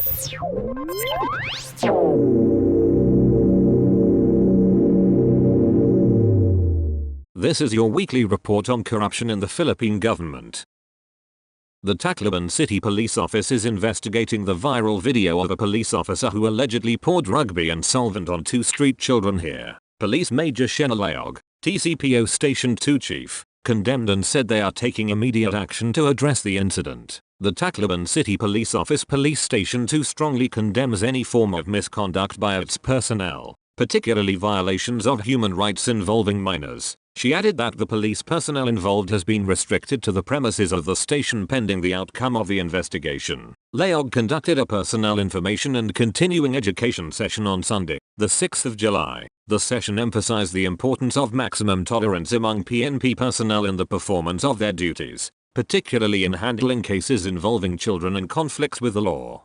This is your weekly report on corruption in the Philippine government. The Tacloban City Police Office is investigating the viral video of a police officer who allegedly poured rugby and solvent on 2 street children here. Police Major Shena Leog, TCPO Station 2 Chief, condemned and said they are taking immediate action to address the incident. The Tacloban City Police Office Police Station 2 strongly condemns any form of misconduct by its personnel, particularly violations of human rights involving minors. She added that the police personnel involved has been restricted to the premises of the station pending the outcome of the investigation. Leog conducted a personnel information and continuing education session on Sunday, the 6th of July. The session emphasized the importance of maximum tolerance among PNP personnel in the performance of their duties, particularly in handling cases involving children and conflicts with the law.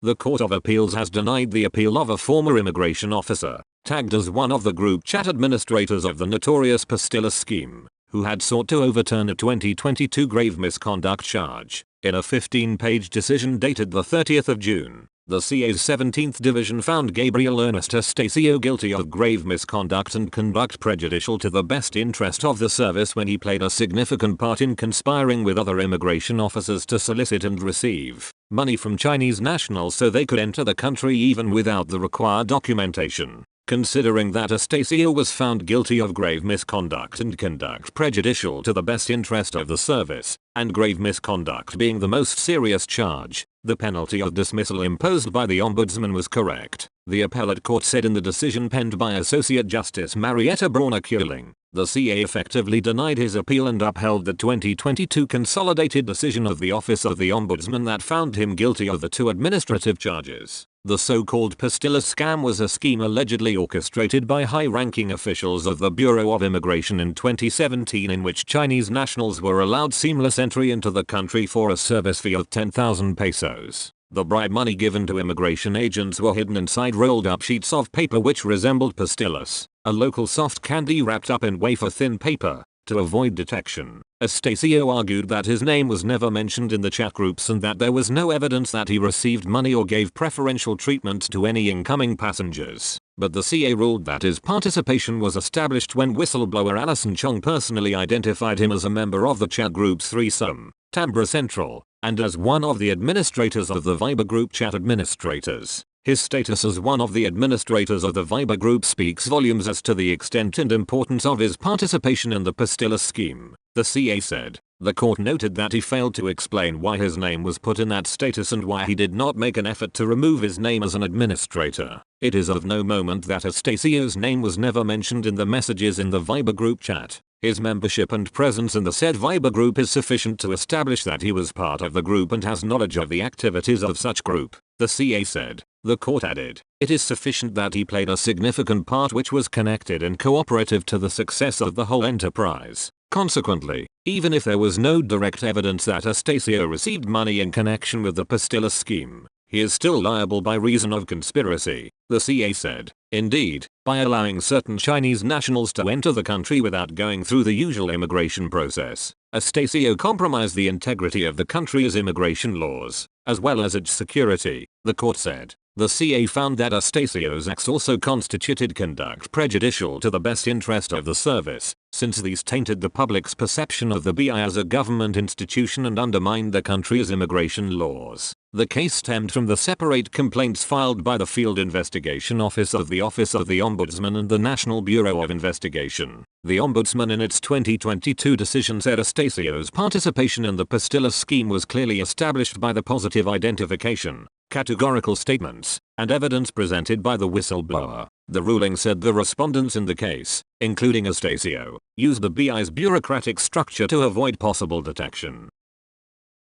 The Court of Appeals has denied the appeal of a former immigration officer, tagged as one of the group chat administrators of the notorious Pastillas scheme, who had sought to overturn a 2022 grave misconduct charge. In a 15-page decision dated the 30th of June, the CA's 17th Division found Gabriel Ernest Estacio guilty of grave misconduct and conduct prejudicial to the best interest of the service when he played a significant part in conspiring with other immigration officers to solicit and receive money from Chinese nationals so they could enter the country even without the required documentation. Considering that Estacio was found guilty of grave misconduct and conduct prejudicial to the best interest of the service, and grave misconduct being the most serious charge, the penalty of dismissal imposed by the Ombudsman was correct, the appellate court said in the decision penned by Associate Justice Marietta Brawner Kuling. The CA effectively denied his appeal and upheld the 2022 consolidated decision of the Office of the Ombudsman that found him guilty of the 2 administrative charges. The so-called Pastillas scam was a scheme allegedly orchestrated by high-ranking officials of the Bureau of Immigration in 2017 in which Chinese nationals were allowed seamless entry into the country for a service fee of 10,000 pesos. The bribe money given to immigration agents were hidden inside rolled-up sheets of paper which resembled pastillas, a local soft candy wrapped up in wafer-thin paper, to avoid detection. Estacio argued that his name was never mentioned in the chat groups and that there was no evidence that he received money or gave preferential treatment to any incoming passengers. But the CA ruled that his participation was established when whistleblower Alison Chong personally identified him as a member of the chat group's threesome, Tambra Central, and as one of the administrators of the Viber group chat administrators. His status as one of the administrators of the Viber group speaks volumes as to the extent and importance of his participation in the Pastillas scheme, the CA said. The court noted that he failed to explain why his name was put in that status and why he did not make an effort to remove his name as an administrator. It is of no moment that Estacio's name was never mentioned in the messages in the Viber group chat. His membership and presence in the said Viber group is sufficient to establish that he was part of the group and has knowledge of the activities of such group, the CA said. The court added, it is sufficient that he played a significant part which was connected and cooperative to the success of the whole enterprise. Consequently, even if there was no direct evidence that Estacio received money in connection with the Pastillas scheme, he is still liable by reason of conspiracy, the CA said. Indeed, by allowing certain Chinese nationals to enter the country without going through the usual immigration process, Estacio compromised the integrity of the country's immigration laws, as well as its security, the court said. The CA found that Estacio's acts also constituted conduct prejudicial to the best interest of the service, since these tainted the public's perception of the BI as a government institution and undermined the country's immigration laws. The case stemmed from the separate complaints filed by the Field Investigation Office of the Office of the Ombudsman and the National Bureau of Investigation. The Ombudsman in its 2022 decision said Estacio's participation in the Pastillas scheme was clearly established by the positive identification, categorical statements, and evidence presented by the whistleblower. The ruling said the respondents in the case, including Estacio, used the BI's bureaucratic structure to avoid possible detection.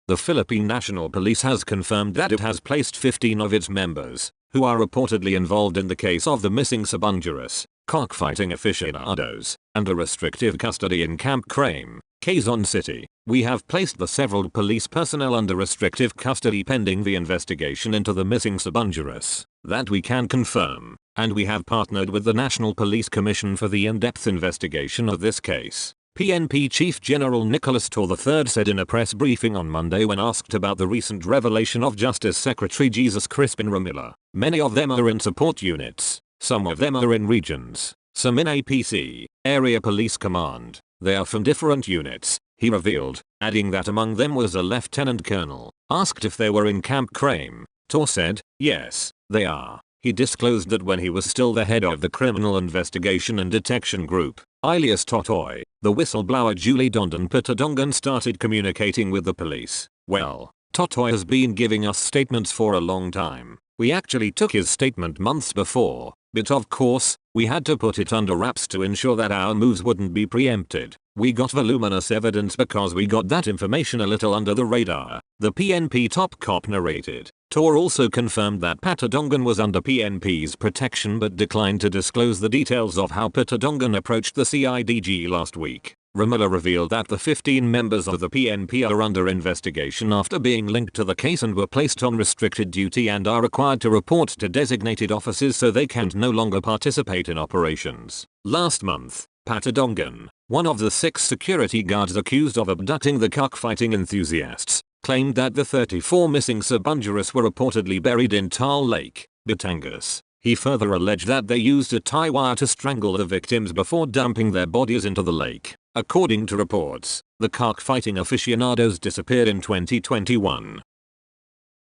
The Philippine National Police has confirmed that it has placed 15 of its members, who are reportedly involved in the case of the missing Sabungeras, cockfighting aficionados, under restrictive custody in Camp Crame, Quezon City. We have placed the several police personnel under restrictive custody pending the investigation into the missing Sabungeras. That we can confirm, and we have partnered with the National Police Commission for the in-depth investigation of this case. PNP Chief General Nicholas Torr III said in a press briefing on Monday when asked about the recent revelation of Justice Secretary Jesus Crispin Ramilla. Many of them are in support units, some of them are in regions, some in APC, Area Police Command. They are from different units, he revealed, adding that among them was a lieutenant colonel. Asked if they were in Camp Crame, Torr said, "Yes, they are." He disclosed that when he was still the head of the Criminal Investigation and Detection Group, alias Totoy, the whistleblower Julie Dondon Patadongan started communicating with the police. "Well, Totoy has been giving us statements for a long time. We actually took his statement months before, but of course, we had to put it under wraps to ensure that our moves wouldn't be preempted. We got voluminous evidence because we got that information a little under the radar," the PNP top cop narrated. Torr also confirmed that Patadongan was under PNP's protection but declined to disclose the details of how Patadongan approached the CIDG last week. Ramilla revealed that the 15 members of the PNP are under investigation after being linked to the case and were placed on restricted duty and are required to report to designated officers so they can no longer participate in operations. Last month, Patadongan, one of the 6 security guards accused of abducting the cockfighting enthusiasts, claimed that the 34 missing Sabungerous were reportedly buried in Tal Lake, Batangas. He further alleged that they used a tie wire to strangle the victims before dumping their bodies into the lake. According to reports, the cockfighting aficionados disappeared in 2021.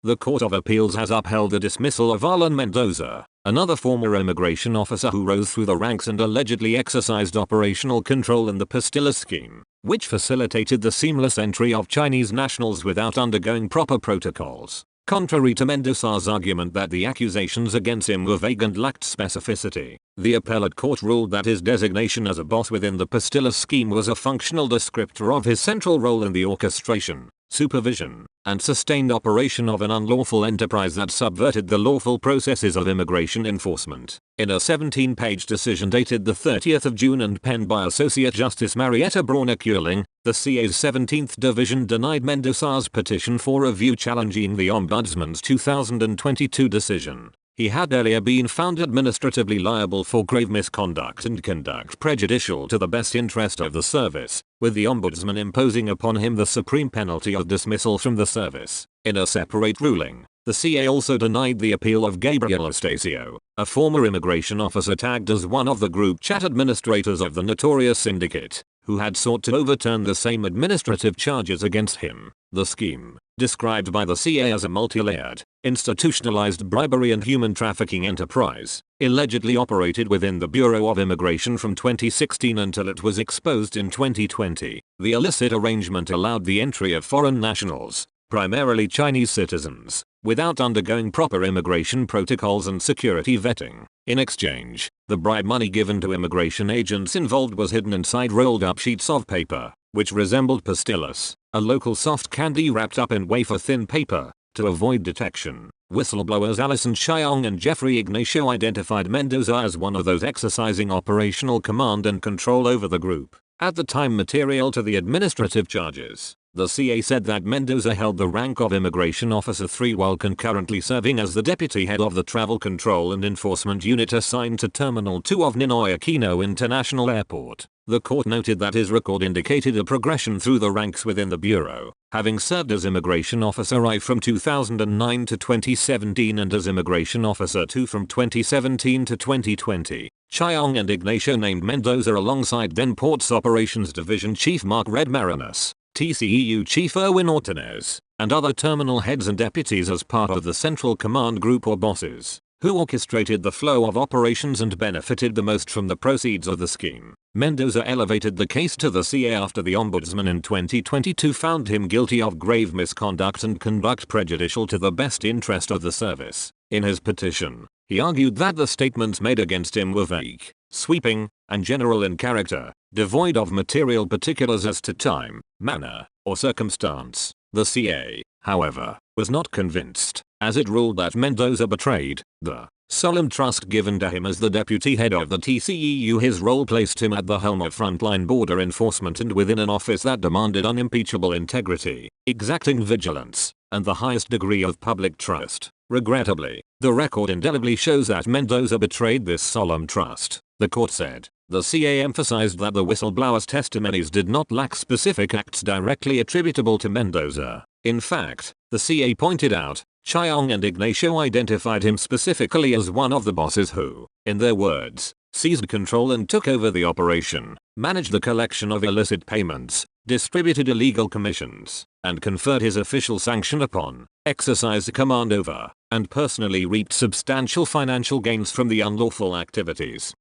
The Court of Appeals has upheld the dismissal of Alan Mendoza, another former immigration officer who rose through the ranks and allegedly exercised operational control in the Pastillas scheme, which facilitated the seamless entry of Chinese nationals without undergoing proper protocols. Contrary to Mendoza's argument that the accusations against him were vague and lacked specificity, the appellate court ruled that his designation as a boss within the Pastillas scheme was a functional descriptor of his central role in the orchestration, supervision, and sustained operation of an unlawful enterprise that subverted the lawful processes of immigration enforcement. In a 17-page decision dated the 30th of June and penned by Associate Justice Marietta Brauner-Kuehling, the CA's 17th Division denied Mendoza's petition for review challenging the Ombudsman's 2022 decision. He had earlier been found administratively liable for grave misconduct and conduct prejudicial to the best interest of the service, with the Ombudsman imposing upon him the supreme penalty of dismissal from the service. In a separate ruling, the CA also denied the appeal of Gabriel Estacio, a former immigration officer tagged as one of the group chat administrators of the notorious syndicate, who had sought to overturn the same administrative charges against him. The scheme, described by the CA as a multi-layered, institutionalized bribery and human trafficking enterprise, allegedly operated within the Bureau of Immigration from 2016 until it was exposed in 2020. The illicit arrangement allowed the entry of foreign nationals, primarily Chinese citizens, without undergoing proper immigration protocols and security vetting. In exchange, the bribe money given to immigration agents involved was hidden inside rolled up sheets of paper, which resembled pastillas, a local soft candy wrapped up in wafer-thin paper, to avoid detection. Whistleblowers Alison Chiong and Jeffrey Ignacio identified Mendoza as one of those exercising operational command and control over the group. At the time material to the administrative charges, the CA said that Mendoza held the rank of Immigration Officer 3 while concurrently serving as the deputy head of the Travel Control and Enforcement Unit assigned to Terminal 2 of Ninoy Aquino International Airport. The court noted that his record indicated a progression through the ranks within the Bureau, having served as Immigration Officer I from 2009 to 2017 and as Immigration Officer 2 from 2017 to 2020. Chiong and Ignacio named Mendoza alongside then Ports Operations Division Chief Mark Redmarinas, TCEU Chief Erwin Ortiz, and other terminal heads and deputies as part of the Central Command Group or bosses, who orchestrated the flow of operations and benefited the most from the proceeds of the scheme. Mendoza elevated the case to the CA after the Ombudsman in 2022 found him guilty of grave misconduct and conduct prejudicial to the best interest of the service. In his petition, he argued that the statements made against him were vague, sweeping, and general in character, devoid of material particulars as to time, manner, or circumstance. The CA, however, was not convinced, as it ruled that Mendoza betrayed the solemn trust given to him as the deputy head of the TCEU. His role placed him at the helm of frontline border enforcement and within an office that demanded unimpeachable integrity, exacting vigilance, and the highest degree of public trust. Regrettably, the record indelibly shows that Mendoza betrayed this solemn trust, the court said. The CA emphasized that the whistleblower's testimonies did not lack specific acts directly attributable to Mendoza. In fact, the CA pointed out, Chiong and Ignacio identified him specifically as one of the bosses who, in their words, seized control and took over the operation, managed the collection of illicit payments, distributed illegal commissions, and conferred his official sanction upon, exercised command over, and personally reaped substantial financial gains from the unlawful activities.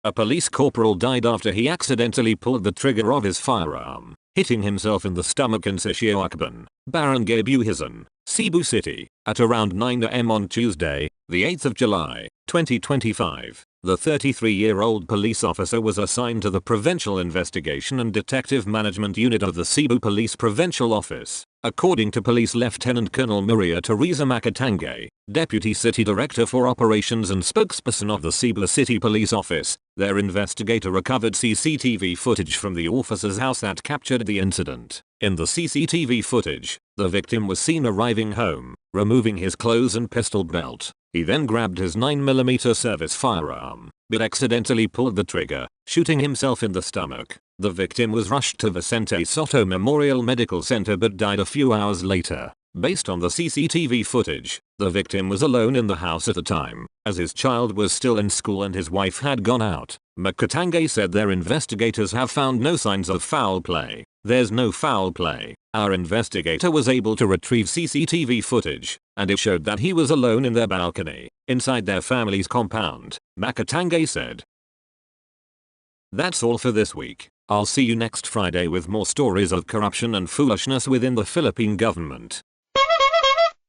A police corporal died after he accidentally pulled the trigger of his firearm, hitting himself in the stomach in Sisyoakban, Barangay Buhisan, Cebu City, at around 9 am on Tuesday, the 8th of July, 2025. The 33-year-old police officer was assigned to the Provincial Investigation and Detective Management Unit of the Cebu Police Provincial Office, according to Police Lieutenant Colonel Maria Teresa Macatangay, Deputy City Director for Operations and spokesperson of the Cebu City Police Office. Their investigator recovered CCTV footage from the officer's house that captured the incident. In the CCTV footage, the victim was seen arriving home, removing his clothes and pistol belt. He then grabbed his 9mm service firearm, but accidentally pulled the trigger, shooting himself in the stomach. The victim was rushed to Vicente Soto Memorial Medical Center but died a few hours later. Based on the CCTV footage, the victim was alone in the house at the time, as his child was still in school and his wife had gone out. Macatangay said their investigators have found no signs of foul play. There's no foul play. Our investigator was able to retrieve CCTV footage, and it showed that he was alone in their balcony, inside their family's compound, Macatangay said. That's all for this week. I'll see you next Friday with more stories of corruption and foolishness within the Philippine government.